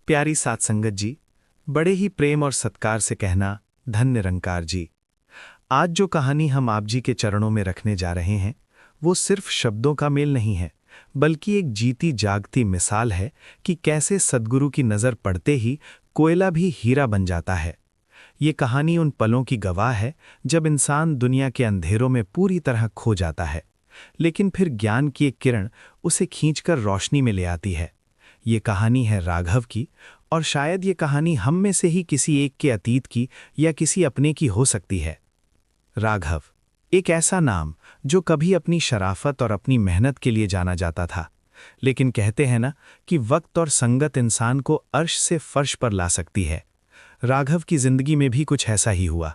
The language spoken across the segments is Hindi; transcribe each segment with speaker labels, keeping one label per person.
Speaker 1: प्यारी सात संगत जी, बड़े ही प्रेम और सत्कार से कहना धन्य निरंकार जी। आज जो कहानी हम आप जी के चरणों में रखने जा रहे हैं वो सिर्फ शब्दों का मेल नहीं है, बल्कि एक जीती जागती मिसाल है कि कैसे सद्गुरु की नज़र पड़ते ही कोयला भी हीरा बन जाता है। ये कहानी उन पलों की गवाह है जब इंसान दुनिया के अंधेरों में पूरी तरह खो जाता है, लेकिन फिर ज्ञान की एक किरण उसे खींचकर रोशनी में ले आती है। ये कहानी है राघव की, और शायद ये कहानी हम में से ही किसी एक के अतीत की या किसी अपने की हो सकती है। राघव, एक ऐसा नाम जो कभी अपनी शराफत और अपनी मेहनत के लिए जाना जाता था, लेकिन कहते हैं ना कि वक्त और संगत इंसान को अर्श से फर्श पर ला सकती है। राघव की जिंदगी में भी कुछ ऐसा ही हुआ।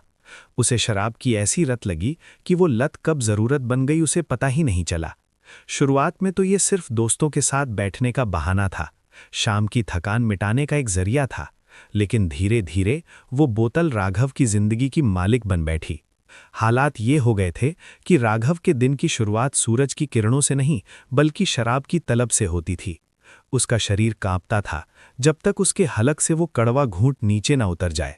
Speaker 1: उसे शराब की ऐसी लत लगी कि वो लत कब जरूरत बन गई उसे पता ही नहीं चला। शुरुआत में तो ये सिर्फ दोस्तों के साथ बैठने का बहाना था, शाम की थकान मिटाने का एक जरिया था, लेकिन धीरे धीरे वो बोतल राघव की जिंदगी की मालिक बन बैठी। हालात ये हो गए थे कि राघव के दिन की शुरुआत सूरज की किरणों से नहीं बल्कि शराब की तलब से होती थी। उसका शरीर कांपता था जब तक उसके हलक से वो कड़वा घूंट नीचे न उतर जाए।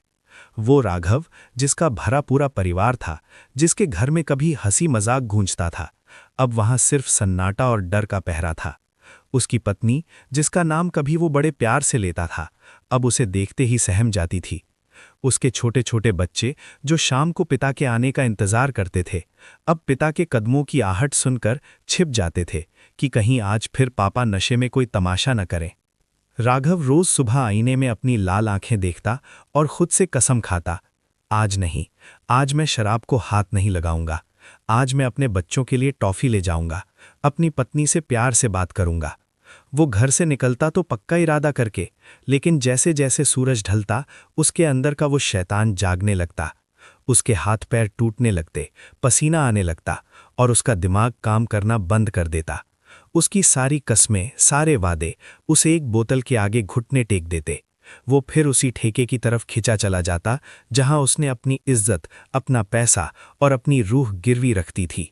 Speaker 1: वो राघव जिसका भरा पूरा परिवार था, जिसके घर में कभी हंसी मजाक गूंजता था, अब वहां सिर्फ सन्नाटा और डर का पहरा था। उसकी पत्नी, जिसका नाम कभी वो बड़े प्यार से लेता था, अब उसे देखते ही सहम जाती थी। उसके छोटे छोटे बच्चे जो शाम को पिता के आने का इंतजार करते थे, अब पिता के कदमों की आहट सुनकर छिप जाते थे कि कहीं आज फिर पापा नशे में कोई तमाशा न करें। राघव रोज सुबह आईने में अपनी लाल आंखें देखता और खुद से कसम खाता, आज नहीं, आज मैं शराब को हाथ नहीं लगाऊंगा। आज मैं अपने बच्चों के लिए टॉफी ले जाऊंगा, अपनी पत्नी से प्यार से बात करूंगा। वो घर से निकलता तो पक्का इरादा करके, लेकिन जैसे जैसे सूरज ढलता उसके अंदर का वो शैतान जागने लगता। उसके हाथ पैर टूटने लगते, पसीना आने लगता और उसका दिमाग काम करना बंद कर देता। उसकी सारी कस्में, सारे वादे उसे एक बोतल के आगे घुटने टेक देते। वो फिर उसी ठेके की तरफ खिंचा चला जाता जहां उसने अपनी इज्जत, अपना पैसा और अपनी रूह गिरवी रखती थी।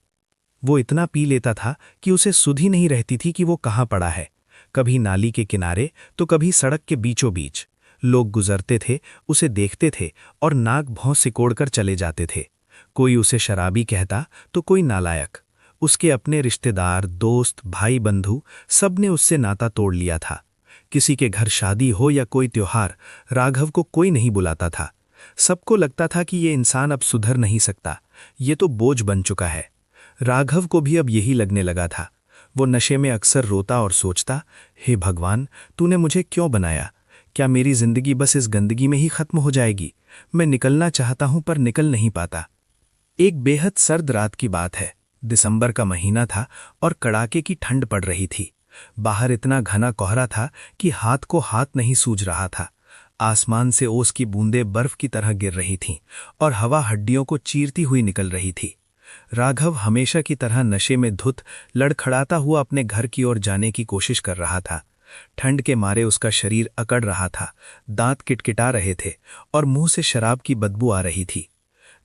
Speaker 1: वो इतना पी लेता था कि उसे सुध ही नहीं रहती थी कि वो कहाँ पड़ा है। कभी नाली के किनारे तो कभी सड़क के बीचों बीच। लोग गुजरते थे, उसे देखते थे और नाक भौं सिकोड़कर चले जाते थे। कोई उसे शराबी कहता तो कोई नालायक। उसके अपने रिश्तेदार, दोस्त, भाई बंधु सब ने उससे नाता तोड़ लिया था। किसी के घर शादी हो या कोई त्योहार, राघव को कोई नहीं बुलाता था। सबको लगता था कि ये इंसान अब सुधर नहीं सकता, ये तो बोझ बन चुका है। राघव को भी अब यही लगने लगा था। वो नशे में अक्सर रोता और सोचता, हे भगवान, तूने मुझे क्यों बनाया? क्या मेरी जिंदगी बस इस गंदगी में ही खत्म हो जाएगी? मैं निकलना चाहता हूं पर निकल नहीं पाता। एक बेहद सर्द रात की बात है। दिसंबर का महीना था और कड़ाके की ठंड पड़ रही थी। बाहर इतना घना कोहरा था कि हाथ को हाथ नहीं सूझ रहा था। आसमान से ओस की बूंदें बर्फ की तरह गिर रही थीं और हवा हड्डियों को चीरती हुई निकल रही थी। राघव हमेशा की तरह नशे में धुत लड़खड़ाता हुआ अपने घर की ओर जाने की कोशिश कर रहा था। ठंड के मारे उसका शरीर अकड़ रहा था, दांत किटकिटा रहे थे और मुंह से शराब की बदबू आ रही थी।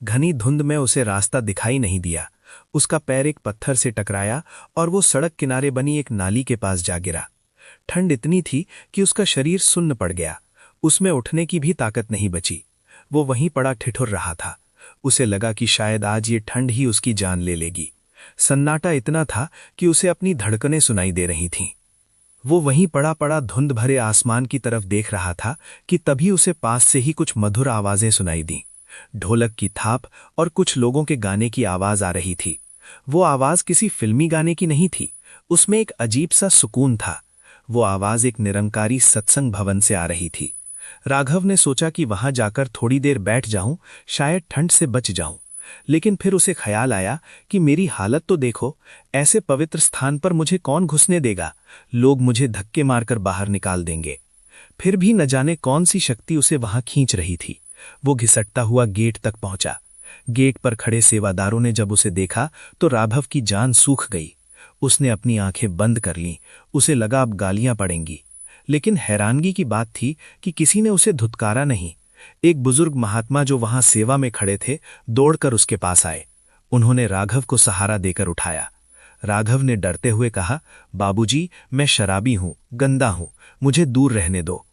Speaker 1: घनी धुंध में उसे रास्ता दिखाई नहीं दिया। उसका पैर एक पत्थर से टकराया और वो सड़क किनारे बनी एक नाली के पास जा गिरा। ठंड इतनी थी कि उसका शरीर सुन्न पड़ गया, उसमें उठने की भी ताकत नहीं बची। वो वहीं पड़ा ठिठुर रहा था। उसे लगा कि शायद आज ये ठंड ही उसकी जान ले लेगी। सन्नाटा इतना था कि उसे अपनी धड़कनें सुनाई दे रही थीं। वो वहीं पड़ा पड़ा धुंध भरे आसमान की तरफ देख रहा था कि तभी उसे पास से ही कुछ मधुर आवाजें सुनाई दीं। ढोलक की थाप और कुछ लोगों के गाने की आवाज आ रही थी। वो आवाज किसी फिल्मी गाने की नहीं थी, उसमें एक अजीब सा सुकून था। वो आवाज एक निरंकारी सत्संग भवन से आ रही थी। राघव ने सोचा कि वहां जाकर थोड़ी देर बैठ जाऊं, शायद ठंड से बच जाऊं। लेकिन फिर उसे ख्याल आया कि मेरी हालत तो देखो, ऐसे पवित्र स्थान पर मुझे कौन घुसने देगा? लोग मुझे धक्के मारकर बाहर निकाल देंगे। फिर भी न जाने कौन सी शक्ति उसे वहां खींच रही थी। वो घिसटता हुआ गेट तक पहुंचा। गेट पर खड़े सेवादारों ने जब उसे देखा तो राघव की जान सूख गई। उसने अपनी आंखें बंद कर लीं। उसे लगा अब गालियां पड़ेंगी, लेकिन हैरानगी की बात थी कि किसी ने उसे धुतकारा नहीं। एक बुजुर्ग महात्मा जो वहां सेवा में खड़े थे दौड़कर उसके पास आए। उन्होंने राघव को सहारा देकर उठाया। राघव ने डरते हुए कहा, बाबूजी, मैं शराबी हूं, गंदा हूं, मुझे दूर रहने दो।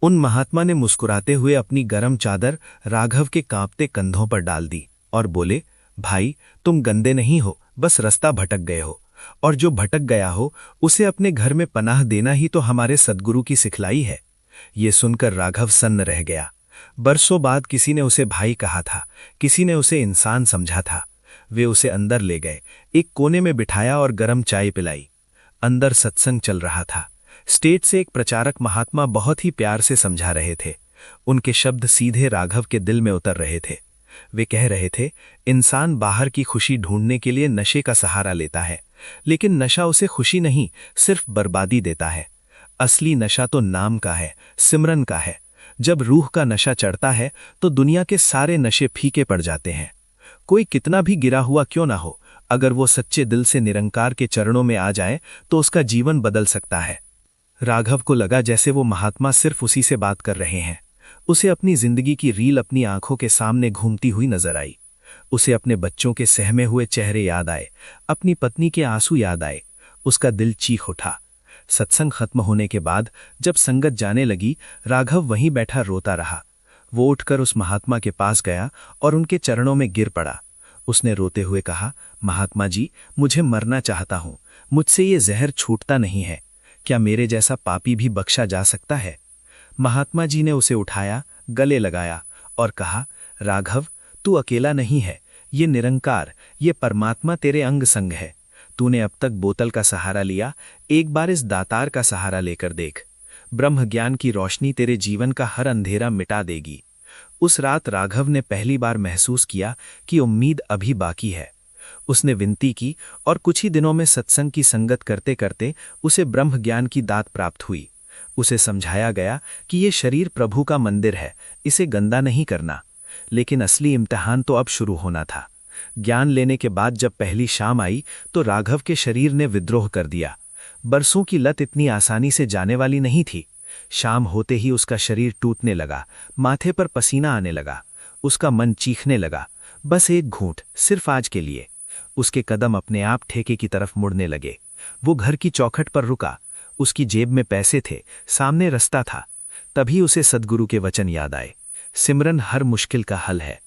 Speaker 1: उन महात्मा ने मुस्कुराते हुए अपनी गर्म चादर राघव के कांपते कंधों पर डाल दी और बोले, भाई तुम गंदे नहीं हो, बस रास्ता भटक गए हो, और जो भटक गया हो उसे अपने घर में पनाह देना ही तो हमारे सद्गुरु की सिखलाई है। ये सुनकर राघव सन्न रह गया। बरसों बाद किसी ने उसे भाई कहा था, किसी ने उसे इंसान समझा था। वे उसे अंदर ले गए, एक कोने में बिठाया और गर्म चाय पिलाई। अंदर सत्संग चल रहा था। स्टेज से एक प्रचारक महात्मा बहुत ही प्यार से समझा रहे थे। उनके शब्द सीधे राघव के दिल में उतर रहे थे। वे कह रहे थे, इंसान बाहर की खुशी ढूंढने के लिए नशे का सहारा लेता है, लेकिन नशा उसे खुशी नहीं, सिर्फ बर्बादी देता है। असली नशा तो नाम का है, सिमरन का है। जब रूह का नशा चढ़ता है तो दुनिया के सारे नशे फीके पड़ जाते हैं। कोई कितना भी गिरा हुआ क्यों ना हो, अगर वो सच्चे दिल से निरंकार के चरणों में आ जाए तो उसका जीवन बदल सकता है। राघव को लगा जैसे वो महात्मा सिर्फ उसी से बात कर रहे हैं। उसे अपनी जिंदगी की रील अपनी आंखों के सामने घूमती हुई नजर आई। उसे अपने बच्चों के सहमे हुए चेहरे याद आए, अपनी पत्नी के आंसू याद आए। उसका दिल चीख उठा। सत्संग खत्म होने के बाद जब संगत जाने लगी, राघव वहीं बैठा रोता रहा। वो उठकर उस महात्मा के पास गया और उनके चरणों में गिर पड़ा। उसने रोते हुए कहा, महात्मा जी, मुझे मरना चाहता हूं, मुझसे ये जहर छूटता नहीं है। क्या मेरे जैसा पापी भी बख्शा जा सकता है? महात्मा जी ने उसे उठाया, गले लगाया और कहा, राघव, तू अकेला नहीं है। ये निरंकार, ये परमात्मा तेरे अंग संग है। तूने अब तक बोतल का सहारा लिया, एक बार इस दातार का सहारा लेकर देख। ब्रह्म ज्ञान की रोशनी तेरे जीवन का हर अंधेरा मिटा देगी। उस रात राघव ने पहली बार महसूस किया कि उम्मीद अभी बाकी है। उसने विनती की और कुछ ही दिनों में सत्संग की संगत करते करते उसे ब्रह्म ज्ञान की दात प्राप्त हुई। उसे समझाया गया कि ये शरीर प्रभु का मंदिर है, इसे गंदा नहीं करना। लेकिन असली इम्तिहान तो अब शुरू होना था। ज्ञान लेने के बाद जब पहली शाम आई तो राघव के शरीर ने विद्रोह कर दिया। बरसों की लत इतनी आसानी से जाने वाली नहीं थी। शाम होते ही उसका शरीर टूटने लगा, माथे पर पसीना आने लगा, उसका मन चीखने लगा, बस एक घूंट, सिर्फ आज के लिए। उसके कदम अपने आप ठेके की तरफ मुड़ने लगे। वो घर की चौखट पर रुका। उसकी जेब में पैसे थे, सामने रास्ता था। तभी उसे सद्गुरु के वचन याद आए, सिमरन हर मुश्किल का हल है।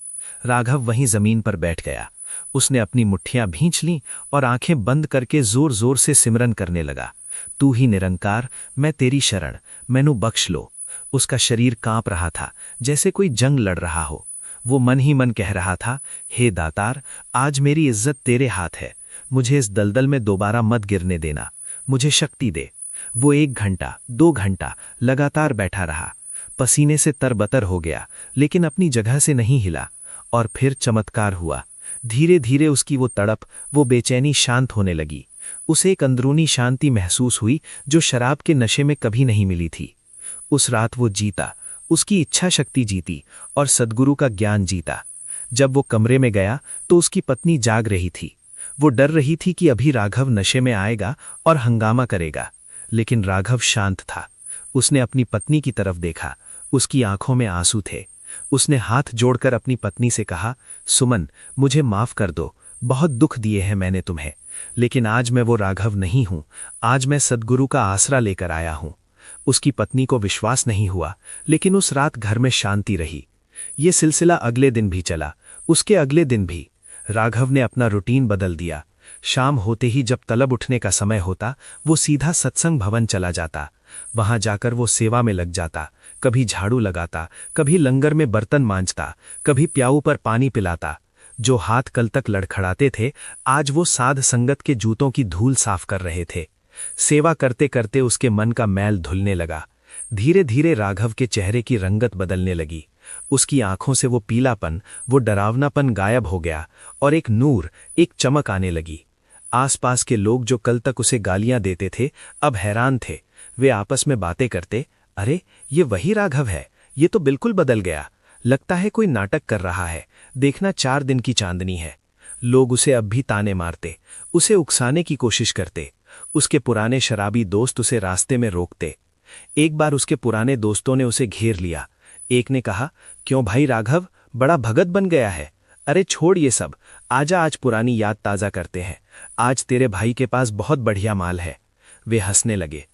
Speaker 1: राघव वहीं जमीन पर बैठ गया। उसने अपनी मुट्ठियां भींच लीं और आंखें बंद करके जोर जोर से सिमरन करने लगा। तू ही निरंकार, मैं तेरी शरण, मैनू बख्श लो। उसका शरीर कांप रहा था, जैसे कोई जंग लड़ रहा हो। वो मन ही मन कह रहा था, हे दातार, आज मेरी इज्जत तेरे हाथ है। मुझे इस दलदल में दोबारा मत गिरने देना, मुझे शक्ति दे। वो 1 घंटा 2 घंटा लगातार बैठा रहा। पसीने से तरबतर हो गया, लेकिन अपनी जगह से नहीं हिला। और फिर चमत्कार हुआ। धीरे धीरे उसकी वो तड़प, वो बेचैनी शांत होने लगी। उसे एक अंदरूनी शांति महसूस हुई जो शराब के नशे में कभी नहीं मिली थी। उस रात वो जीता, उसकी इच्छा शक्ति जीती और सद्गुरु का ज्ञान जीता। जब वो कमरे में गया तो उसकी पत्नी जाग रही थी। वो डर रही थी कि अभी राघव नशे में आएगा और हंगामा करेगा, लेकिन राघव शांत था। उसने अपनी पत्नी की तरफ देखा, उसकी आंखों में आंसू थे। उसने हाथ जोड़कर अपनी पत्नी से कहा, सुमन, मुझे माफ कर दो, बहुत दुख दिए हैं मैंने तुम्हें, लेकिन आज मैं वो राघव नहीं हूं। आज मैं सद्गुरु का आसरा लेकर आया हूं। उसकी पत्नी को विश्वास नहीं हुआ, लेकिन उस रात घर में शांति रही। ये सिलसिला अगले दिन भी चला, उसके अगले दिन भी। राघव ने अपना रूटीन बदल दिया। शाम होते ही जब तलब उठने का समय होता, वो सीधा सत्संग भवन चला जाता। वहां जाकर वो सेवा में लग जाता। कभी झाड़ू लगाता, कभी लंगर में बर्तन मांजता, कभी प्याऊ पर पानी पिलाता। जो हाथ कल तक लड़खड़ाते थे, आज वो साध संगत के जूतों की धूल साफ कर रहे थे। सेवा करते करते उसके मन का मैल धुलने लगा। धीरे धीरे राघव के चेहरे की रंगत बदलने लगी। उसकी आंखों से वो पीलापन, वो डरावनापन गायब हो गया और एक नूर, एक चमक आने लगी। आसपास के लोग जो कल तक उसे गालियां देते थे, अब हैरान थे। वे आपस में बातें करते, अरे ये वही राघव है, ये तो बिल्कुल बदल गया। लगता है कोई नाटक कर रहा है, देखना 4 दिन की चांदनी है। लोग उसे अब भी ताने मारते, उसे उकसाने की कोशिश करते। उसके पुराने शराबी दोस्त उसे रास्ते में रोकते। एक बार उसके पुराने दोस्तों ने उसे घेर लिया। एक ने कहा, क्यों भाई राघव, बड़ा भगत बन गया है? अरे छोड़ ये सब, आजा आज पुरानी याद ताज़ा करते हैं। आज तेरे भाई के पास बहुत बढ़िया माल है। वे हंसने लगे।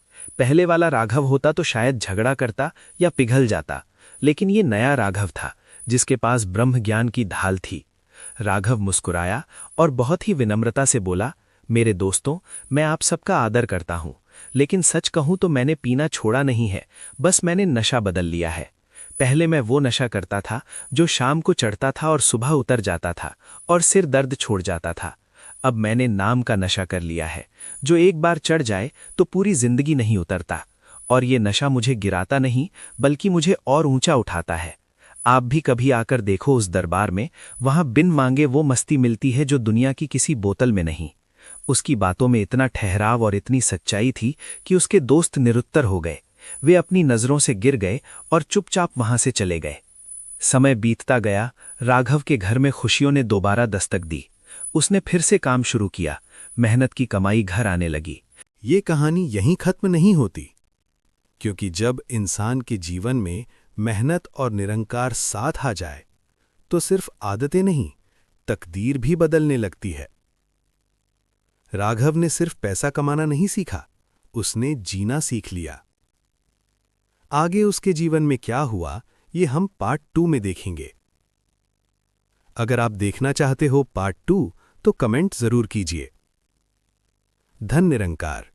Speaker 1: पहले वाला राघव होता तो शायद झगड़ा करता या पिघल जाता, लेकिन ये नया राघव था जिसके पास ब्रह्म ज्ञान की ढाल थी। राघव मुस्कुराया और बहुत ही विनम्रता से बोला, मेरे दोस्तों, मैं आप सबका आदर करता हूं, लेकिन सच कहूं तो मैंने पीना छोड़ा नहीं है, बस मैंने नशा बदल लिया है। पहले मैं वो नशा करता था जो शाम को चढ़ता था और सुबह उतर जाता था और सिर दर्द छोड़ जाता था। अब मैंने नाम का नशा कर लिया है, जो एक बार चढ़ जाए तो पूरी जिंदगी नहीं उतरता। और ये नशा मुझे गिराता नहीं, बल्कि मुझे और ऊंचा उठाता है। आप भी कभी आकर देखो उस दरबार में, वहां बिन मांगे वो मस्ती मिलती है जो दुनिया की किसी बोतल में नहीं। उसकी बातों में इतना ठहराव और इतनी सच्चाई थी कि उसके दोस्त निरुत्तर हो गए। वे अपनी नजरों से गिर गए और चुपचाप वहां से चले गए। समय बीतता गया। राघव के घर में खुशियों ने दोबारा दस्तक दी। उसने फिर से काम शुरू किया। मेहनत की कमाई घर आने लगी।
Speaker 2: ये कहानी यहीं खत्म नहीं होती, क्योंकि जब इंसान के जीवन में मेहनत और निरंकार साथ आ जाए तो सिर्फ आदतें नहीं, तकदीर भी बदलने लगती है। राघव ने सिर्फ पैसा कमाना नहीं सीखा, उसने जीना सीख लिया। आगे उसके जीवन में क्या हुआ, ये हम पार्ट 2 में देखेंगे। अगर आप देखना चाहते हो पार्ट 2 तो कमेंट जरूर कीजिए। धन निरंकार।